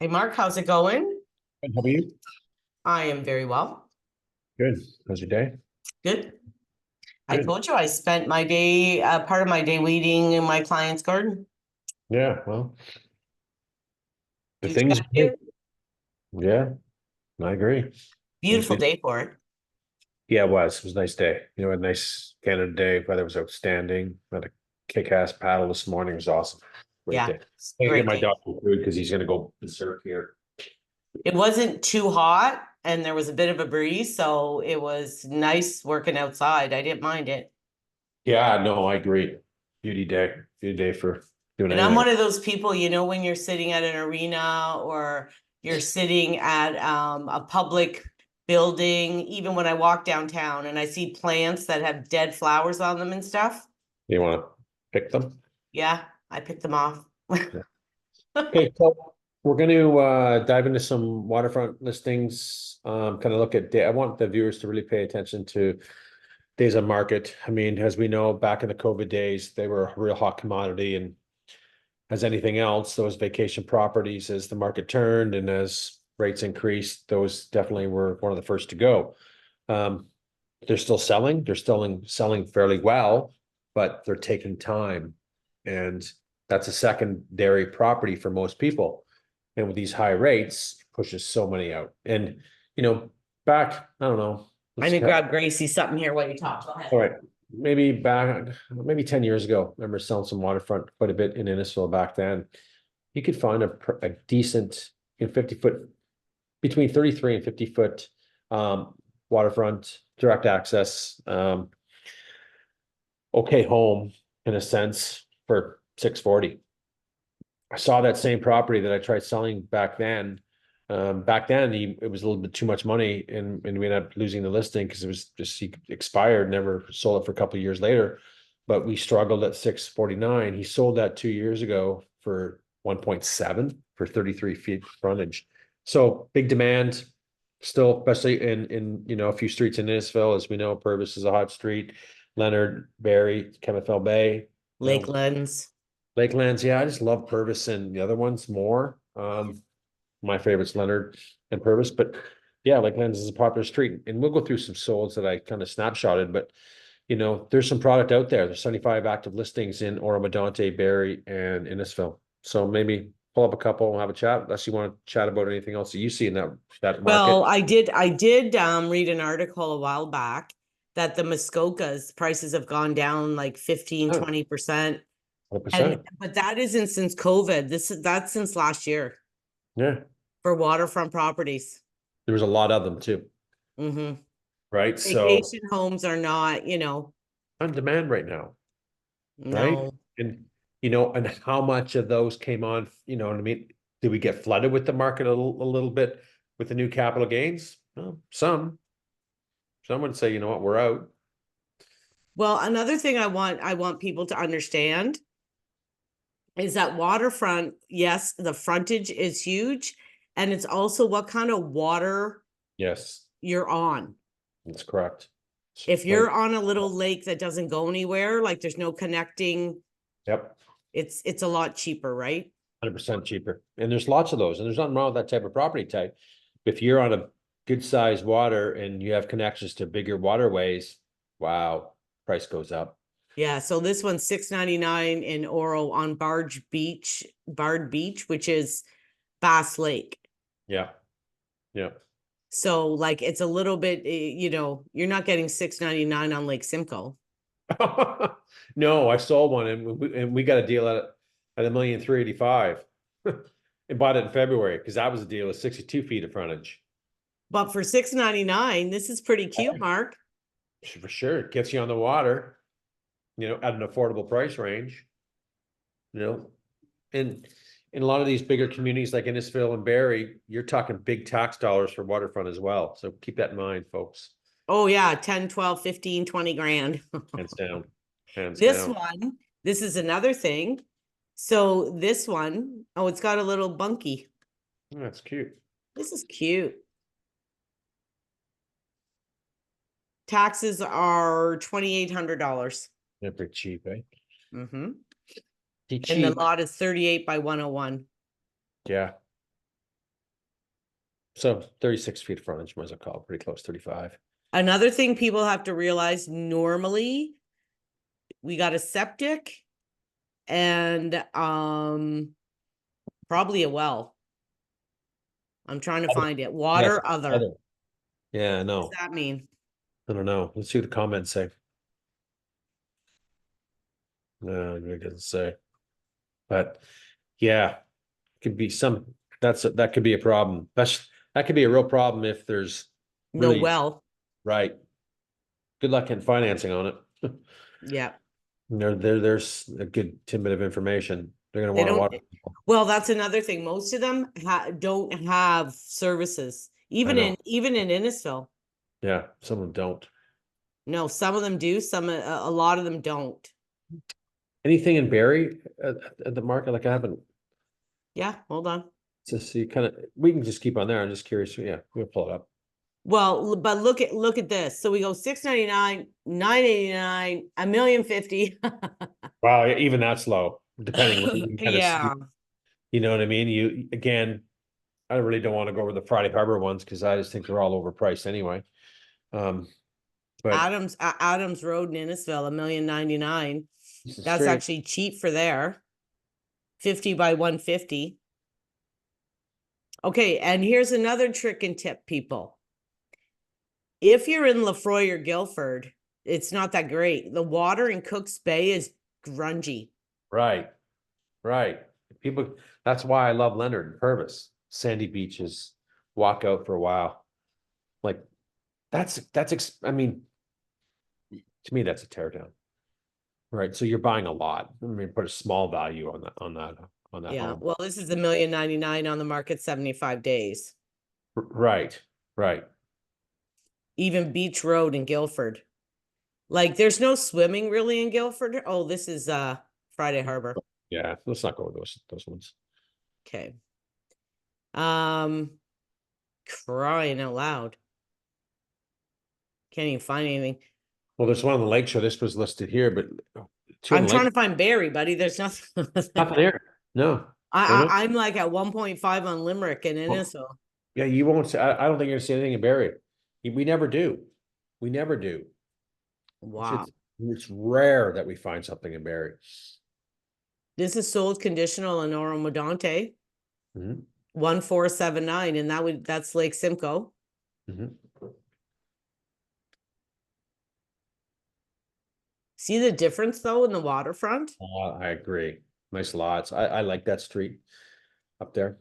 Hey Mark, how's it going? Good. How about you? I am very well. Good. How's your day? Good. I Good. told you I spent my day, part of my day weeding in my client's garden. Yeah, well, the Do what you things gotta do. yeah, I agree. Things Beautiful we day for it. Yeah, it was. It was a nice day. A nice Canada day. Weather was outstanding. Had a kick-ass paddle this morning. It was awesome. Great Yeah, day. it's a I get great my day. dog some food because he's gonna go berserk here. It wasn't too hot and there was a bit of a breeze, so it was nice working outside. I didn't mind it. Yeah, no, I agree. Beauty day. Beauty day for doing And I'm anything. one of those people, when you're sitting at an arena or you're sitting at a public building, even when I walk downtown and I see plants that have dead flowers on them and stuff. You want to pick them? Yeah, I picked them off. Yeah. Okay, so we're going to dive into some waterfront listings. Kind of look at I want the viewers to really pay attention to days on market. I mean, as we know, back in the COVID days, they were a real hot commodity, and as anything else, those vacation properties, as the market turned and as rates increased, those definitely were one of the first to go. Um, they're still selling. They're still selling fairly well, but they're taking time, and that's a secondary property for most people. And with these high rates, it pushes so many out. And back, I don't know. I'm Let's gonna cut. grab Gracie something here while you talk. Go ahead. All right. Maybe 10 years ago, I remember selling some waterfront quite a bit in Innisfil back then. You could find a decent, 50-foot, between 33 and 50-foot waterfront, direct access, okay home in a sense for 640. I saw that same property that I tried selling back then. Back then, it was a little bit too much money, and we ended up losing the listing because it was just he expired. Never sold it for a couple of years later, but we struggled at 649. He sold that 2 years ago for 1.7 for 33 feet frontage. So big demand still, especially in a few streets in Innisfil. As we know, Purvis is a hot street. Leonard, Barrie, Chemifel Bay. You know, Lakelands. Lakelands, yeah, I just love Purvis and the other ones more. My favorite's Leonard and Purvis, but yeah, Lakelands is a popular street, and we'll go through some solds that I kind of snapshotted. But there's some product out there. There's 75 active listings in Oro-Medonte, Barrie, and Innisfil. So maybe pull up a couple and have a chat, unless you want to chat about anything else that you see in that market. Well, I did read an article a while back that the Muskokas prices have gone down like 15, Oh, 20%. And 100%. but that isn't since COVID. That's since last year Yeah, for waterfront properties. there was a lot of them too, Mm-hmm. right? So Vacation homes are not, on demand right now. Right? no. And how much of those came on, what I mean? Did we get flooded with the market a little bit with the new capital gains? Well, some would say, you know what, we're out. Well, another thing I want people to understand is that waterfront, yes, the frontage is huge, and it's also what kind of water Yes, you're on. that's correct. If Right. you're on a little lake that doesn't go anywhere, like there's no connecting, Yep, it's a lot cheaper, right? 100% cheaper. And there's lots of those, and there's nothing wrong with that type of property type. If you're on a good sized water and you have connections to bigger waterways, wow, price goes up. Yeah, so this one's 699 in Oro on Bard Beach, which is Bass Lake. Yeah, yeah. So like it's a little bit, you're not getting 699 on Lake Simcoe. No, I sold one, and we got a deal at 1,385,000 and bought it in February because that was a deal with 62 feet of frontage. But for 699, this is pretty cute, Mark. For sure. It gets you on the water, at an affordable price range, you know. And in a lot of these bigger communities like Innisfil and Barrie, you're talking big tax dollars for waterfront as well. So keep that in mind, folks. Oh yeah, 10, 12, 15, 20 grand. Hands down. Hands This down. one, this is another thing. So this one, oh, it's got a little bunkie. Oh, that's cute. This is cute. Taxes are $2,800. They're pretty cheap, eh? Mm-hmm. Pretty And the cheap. lot is 38 by 101. Yeah. So 36 feet of frontage, might as well call it pretty close, 35. Another thing people have to realize, normally we got a septic and probably a well. I'm trying to find it. Yes, Water other. other. Yeah, What no, does that mean? I don't know. Let's see what the comments say. No, it doesn't say. But yeah, could be that could be a problem. That could be a real problem if there's No really, well. right. Good luck in financing on it. Yeah. There's a good tidbit of information. They're gonna They want to don't, watch. well, that's another thing. Most of them don't have services, I even know. even in Innisfil. Yeah, some of them don't. No, some of them do, some, a lot of them don't. Anything in Barrie at the market? Like I haven't, Yeah, hold on. to see we can just keep on there. I'm just curious. Yeah, we'll pull it up. Well, but look at this. So we go 699, 989, 1,050,000. Wow, even that's low, depending what you kind of see. Yeah. You know what I mean? You again, I really don't want to go over the Friday Harbor ones because I just think they're all overpriced anyway. But Adams Road in Innisfil, 1,099,000. this is That's strange. actually cheap for there. 50 by 150. Okay, and here's another trick and tip, people. If you're in Lefroy or Guilford, it's not that great. The water in Cook's Bay is grungy. Right, right. People, that's why I love Leonard and Purvis. Sandy beaches, walk out for a while. Like I mean, to me, that's a tear down. Right. So you're buying a lot. I mean, put a small value on that Yeah, home. well, this is 1,099,000 on the market 75 days. Right, right. Even Beach Road in Guilford. Like, there's no swimming really in Guilford. Oh, this is Friday Harbor. Yeah, let's not go with those ones. Okay. Crying out loud. Can't even find anything. Well, there's one on the lake shore. This was listed here, but I'm trying to find Barrie, buddy. There's nothing. nothing there. No. I'm like at 1.5 on Limerick and Well, Innisfil. yeah, you won't see. I don't think you're gonna see anything in Barrie. We never do. We never do. Wow. It's rare that we find something in Barrie. This is sold conditional in Oromodonte, Mhm, 1479, and that's Lake Simcoe. mhm. See the difference though in the waterfront? I agree. Nice lots. I like that street up there.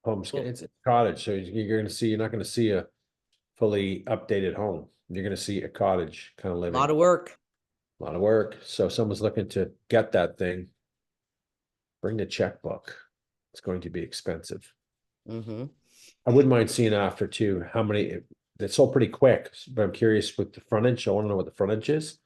Homestead, it's a cottage, so you're not gonna see a fully updated home. You're gonna see a cottage kind of A living. lot of work. A lot of work. So if someone's looking to get that thing, bring the checkbook. It's going to be expensive. Mm-hmm. I wouldn't mind seeing after too, how many, it's sold pretty quick, but I'm curious with the frontage. I want to know what the frontage is.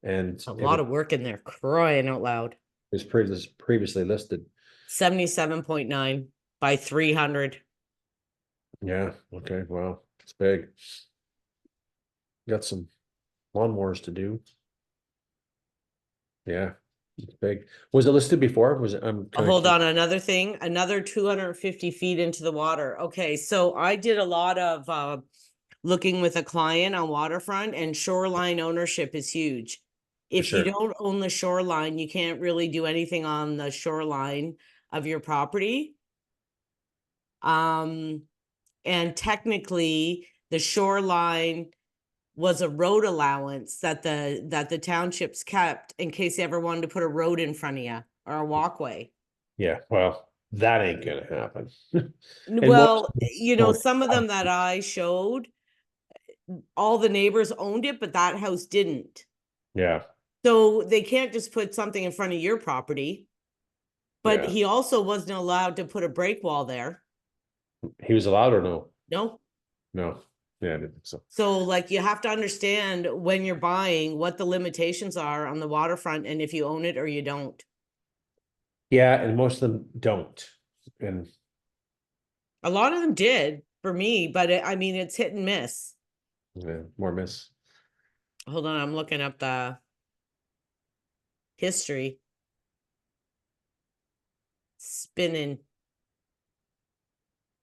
And A if lot it of work in there, crying out loud. was previously listed. 77.9 by 300. Yeah, okay, well, it's big. Got some lawnmowers to do. Yeah, it's big. Was it listed before? Was it, Hold on, another thing, another 250 feet into the water. Okay, so I did a lot of looking with a client on waterfront, and shoreline ownership is huge. If sure. you don't own the shoreline, you can't really do anything on the shoreline of your property. And technically the shoreline was a road allowance that the townships kept in case you ever wanted to put a road in front of you or a walkway. Yeah, well, that ain't gonna happen. And Well, most- some of them that I showed, all the neighbors owned it, but that house didn't. Yeah, So they can't just put something in front of your property. But yeah. he also wasn't allowed to put a break wall there. He was allowed or no? No. No, yeah, I didn't think so. So like you have to understand when you're buying what the limitations are on the waterfront and if you own it or you don't. Yeah, and most of them don't. And A lot of them did for me, but I mean, it's hit and miss. yeah, more miss. Hold on, I'm looking up the history. spinning.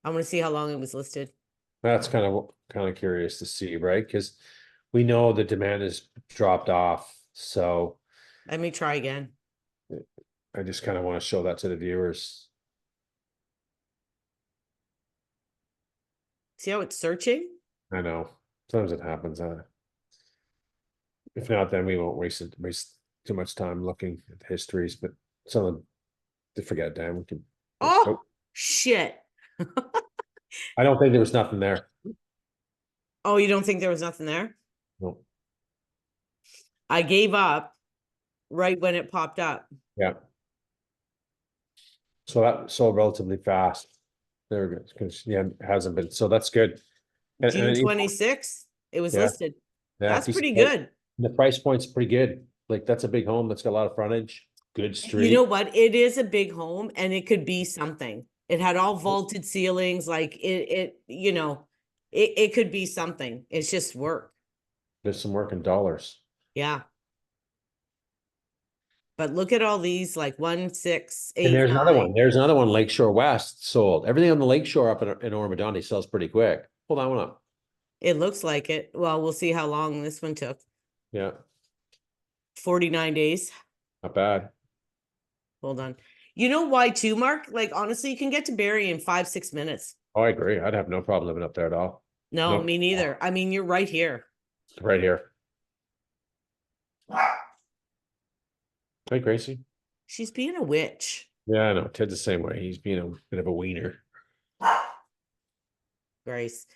I want to see how long it was listed. That's kind of curious to see, right? Because we know the demand has dropped off, so Let me try again. I just kind of want to show that to the viewers. See how it's searching? I know sometimes it happens. If not, then we won't waste too much time looking at histories. But some of to forget, Dan. We can. Oh, Nope. shit. I don't think there was nothing there. Oh, you don't think there was nothing there? Nope. I gave up right when it popped up. Yeah. So that sold relatively fast. There we go. Because yeah, it hasn't been. So that's good. June And 26th, it was yeah, listed. yeah, That's piece of pretty cake. good. The price point's pretty good. Like that's a big home that's got a lot of frontage, good You know street. what? It is a big home and it could be something. It had all vaulted ceilings, like it could be something. It's just work. There's some work in dollars. Yeah. But look at all these, like 1, 6, And 8, there's another 9. one. There's another one, Lakeshore West sold. Everything on the lakeshore up in Ormadonte sells pretty quick. Pull that one up. It looks like it. Well, we'll see how long this one took. Yeah, 49 days. not bad. Hold on. You know why too, Mark? Like honestly, you can get to Barrie in 5, 6 minutes. Oh, I agree. I'd have no problem living up there at all. No, Nope. me neither. I mean, you're right here. Right here. Hey, Gracie. She's being a witch. Yeah, I know. Ted's the same way. He's being a bit of a wiener. Grace.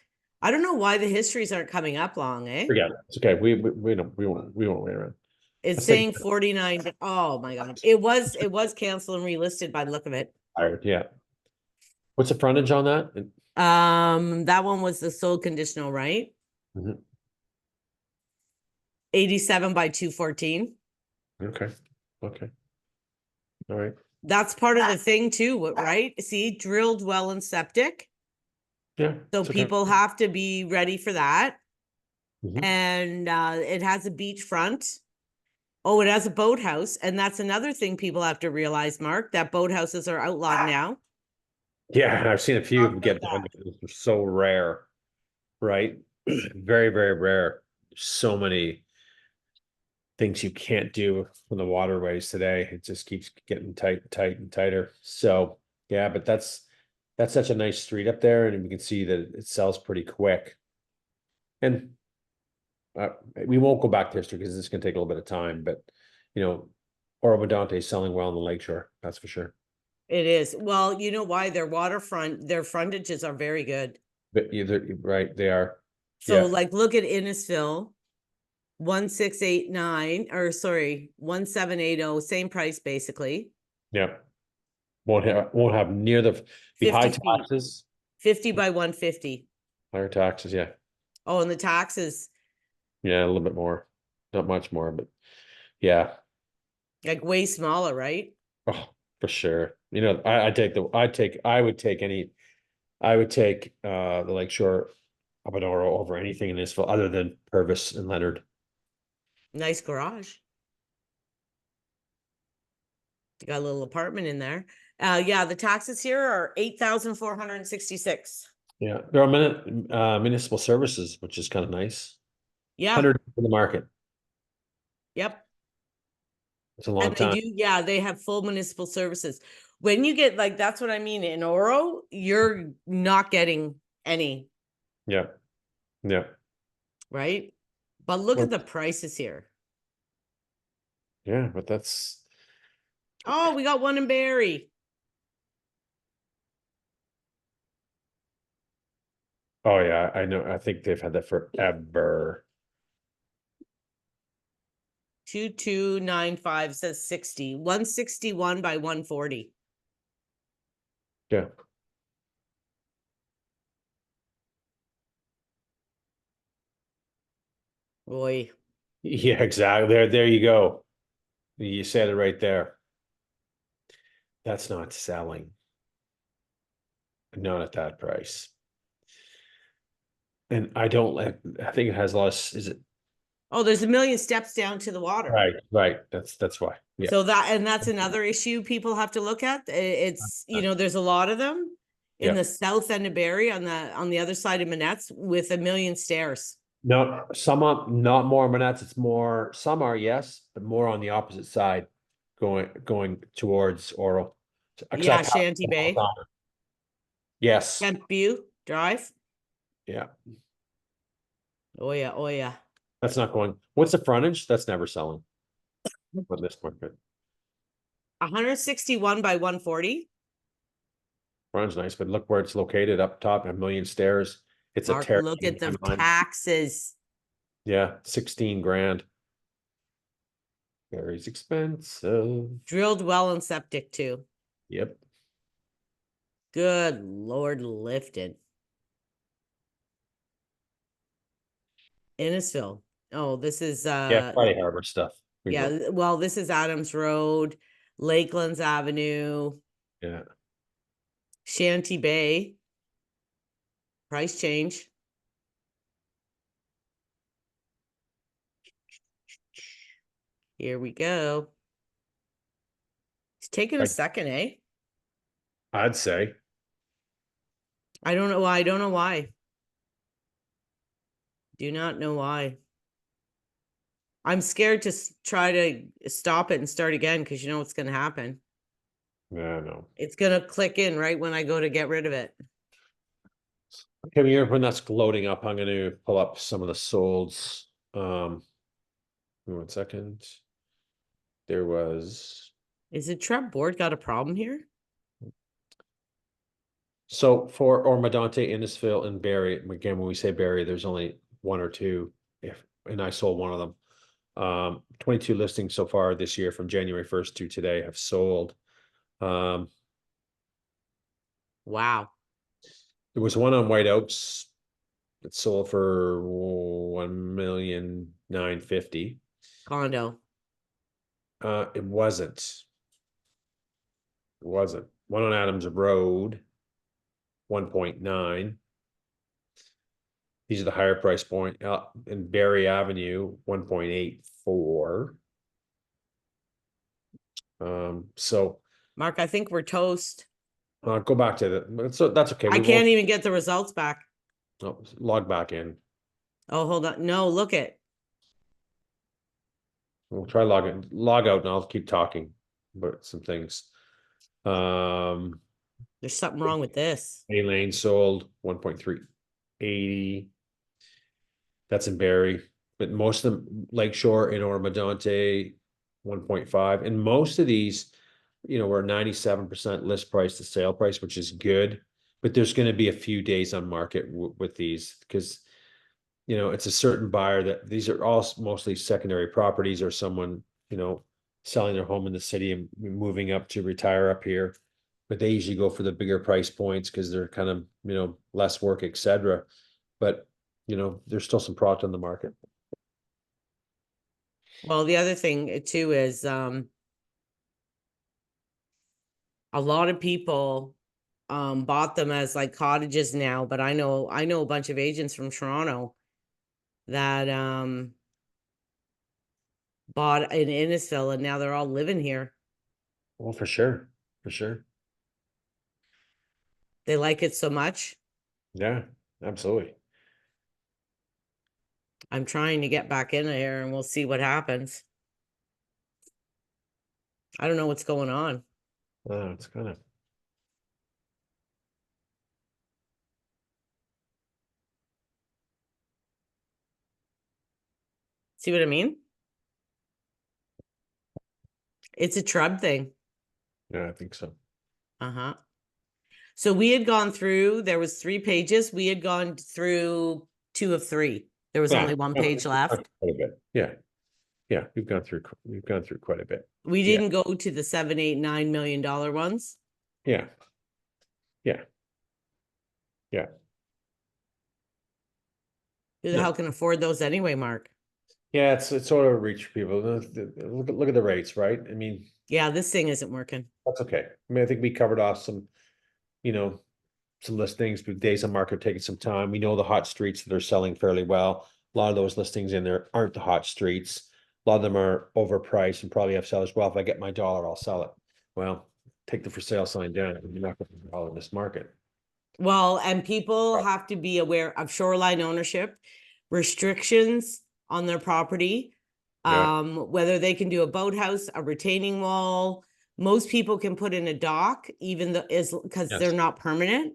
I don't know why the histories aren't coming up long, eh? Forget it. It's okay. We won't wait around. It's Let's take saying 49. Oh my God. It was canceled and relisted by the look of it. tired. Yeah. What's the frontage on that? That one was the sole conditional, right? Mhm. 87 by 214. Okay. Okay. All right. That's part of the thing too, right? See, drilled well and septic. Yeah. So it's okay. people have to be ready for that. Mhm. And it has a beachfront. Oh, it has a boathouse. And that's another thing people have to realize, Mark, that boathouses are outlawed now. Yeah, and I've seen a few Talk get about done. They're so rare, right? Very, very rare. So many things you can't do from the waterways today. It just keeps getting tight and tighter. So yeah, but that's such a nice street up there, and we can see that it sells pretty quick. And we won't go back to history because it's gonna take a little bit of time, but you know, Oro is selling well on the lakeshore, that's for sure. It is. Well, you know why? Their waterfront, their frontages are very good. But either right, they are. So Yeah, like look at Innisfil, 1689, or sorry, 1780, same price basically. yeah. Won't have near the high 50 feet, taxes. 50 by 150. Higher taxes, yeah. Oh, and the taxes, Yeah, a little bit more. Not much more, but yeah. like way smaller, right? Oh, for sure. You know, I would take the Lakeshore Abenoro over anything in this other than Purvis and Leonard. Nice garage. You got a little apartment in there. Yeah, the taxes here are 8,466. Yeah, there are municipal services, which is kind of nice. Yeah, 100 for the market. yep. It's a long And they time. do, yeah, they have full municipal services. When you get like, that's what I mean. In Oro, you're not getting any, Yeah, yeah, right? But look Well, at the prices here. yeah, but that's Oh, we got one in Barrie. oh yeah, I know. I think they've had that forever. 2295 says 60. 161 by 140. Yeah. Boy. Yeah, exactly. There you go. You said it right there. That's not selling. Not at that price. And I don't like, I think it has less, is it? Oh, there's a million steps down to the water. Right, that's why, yeah. So that's another issue people have to look at. It's, there's a lot of them in Yeah. the south end of Barrie on the other side of Manette's with a million stairs. No, some are not more Manats, it's more, some are, yes, but more on the opposite side, going towards Oral. Yeah, Shanty Bay, Yes, Kent View Drive. yeah, Oh yeah, oh yeah. that's not going, what's the frontage? That's never selling. But this market, 161 by 140. frontage nice, but look where it's located up top, a million stairs. It's a Mark, terrible. look at the taxes. Yeah, 16 grand. Very expensive. Drilled well and septic too. Yep. Good Lord, lifted. Innisfil. Oh, this is Yeah, Friday Harbor stuff. yeah, well, this is Adams Road, Lakelands Avenue, Yeah. Shanty Bay. Price change. Here we go. It's taking a second, eh? I'd say. I don't know why. I don't know why. Do not know why. I'm scared to try to stop it and start again because you know what's going to happen. Yeah, no. It's going to click in right when I go to get rid of it. Okay, here when that's loading up, I'm going to pull up some of the solds. 1 second. There was. Is the Trump board got a problem here? So for Ormadante, Innisfil, and Barrie, again, when we say Barrie, there's only one or two, and I sold one of them. 22 listings so far this year from January 1st to today have sold. Wow. There was one on White Oaks that sold for 1,950,000. Condo. It wasn't. It wasn't. One on Adams Road, 1.9. These are the higher price point. In Barrie Avenue, 1.84. So Mark, I think we're toast. go back to the. So that's okay. I can't even get the results back. Log back in. Oh, hold on. No, look it. We'll try log out, and I'll keep talking about some things. There's something wrong with this. A Lane sold 1.380. That's in Barrie, but most of them, Lakeshore and Ormadante, 1.5. And most of these, we're 97% list price to sale price, which is good. But there's going to be a few days on market with these because, it's a certain buyer that these are all mostly secondary properties or someone, selling their home in the city and moving up to retire up here. But they usually go for the bigger price points because they're kind of, less work, etc. But, there's still some product on the market. Well, the other thing too is a lot of people bought them as like cottages now, but I know a bunch of agents from Toronto that bought in Innisfil and now they're all living here. Well, for sure. For sure. They like it so much. Yeah, absolutely. I'm trying to get back in here and we'll see what happens. I don't know what's going on. It's kind of. See what I mean? It's a Trub thing. Yeah, I think so. Uh-huh. So we had gone through, there was 3 pages. We had gone through 2 of 3. There was only 1 page left. Quite a bit. Yeah. Yeah, we've gone through quite a bit. We didn't go to the $7, $8, $9 million ones. Yeah. Yeah. Yeah. Who the hell can afford those anyway, Mark? Yeah, it's sort of a reach for people. Look at the rates, right? I mean, Yeah, this thing isn't working. that's okay. I mean, I think we covered off some, some listings, but days on market taking some time. We know the hot streets that are selling fairly well. A lot of those listings in there aren't the hot streets. A lot of them are overpriced and probably have sellers. Well, if I get my dollar, I'll sell it. Well, take the for sale sign down. You're not going to sell in this market. Well, and people have to be aware of shoreline ownership, restrictions on their property. Yeah. Whether they can do a boathouse, a retaining wall. Most people can put in a dock, even though because they're Yes. not permanent,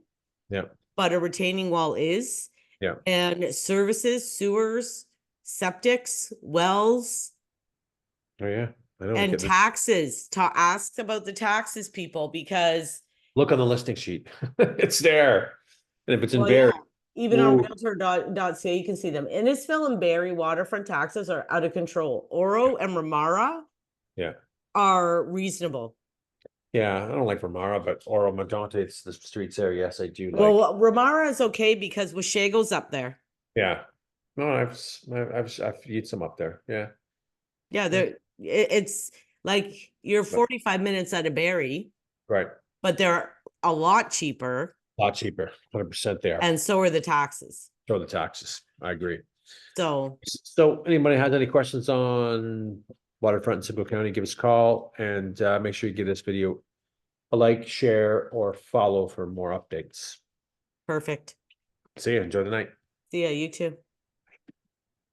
Yeah. but a retaining wall is. Yeah. And services, sewers, septics, wells, Oh, yeah. I know. and taxes. Ask about the taxes, people, because Look on the listing sheet. It's there. And if it's in well, Barrie, yeah, even on ooh, realtor.ca, you can see them. Innisfil and Barrie waterfront taxes are out of control. Oro and Ramara yeah. are reasonable. Yeah, I don't like Ramara, but Oro Madante, it's the streets there. Yes, I do like. Well, Ramara is okay because Washego's up there. Yeah. No, I've viewed some up there. Yeah. Yeah, it's like you're 45 minutes out of Barrie, Right. but they're a lot cheaper, A lot cheaper, 100% there. and so are the taxes. Show the taxes. I agree. So So anybody has any questions on Waterfront in Simcoe County, give us a call and make sure you give this video a like, share, or follow for more updates. perfect. See you. Enjoy the night. See ya, you too.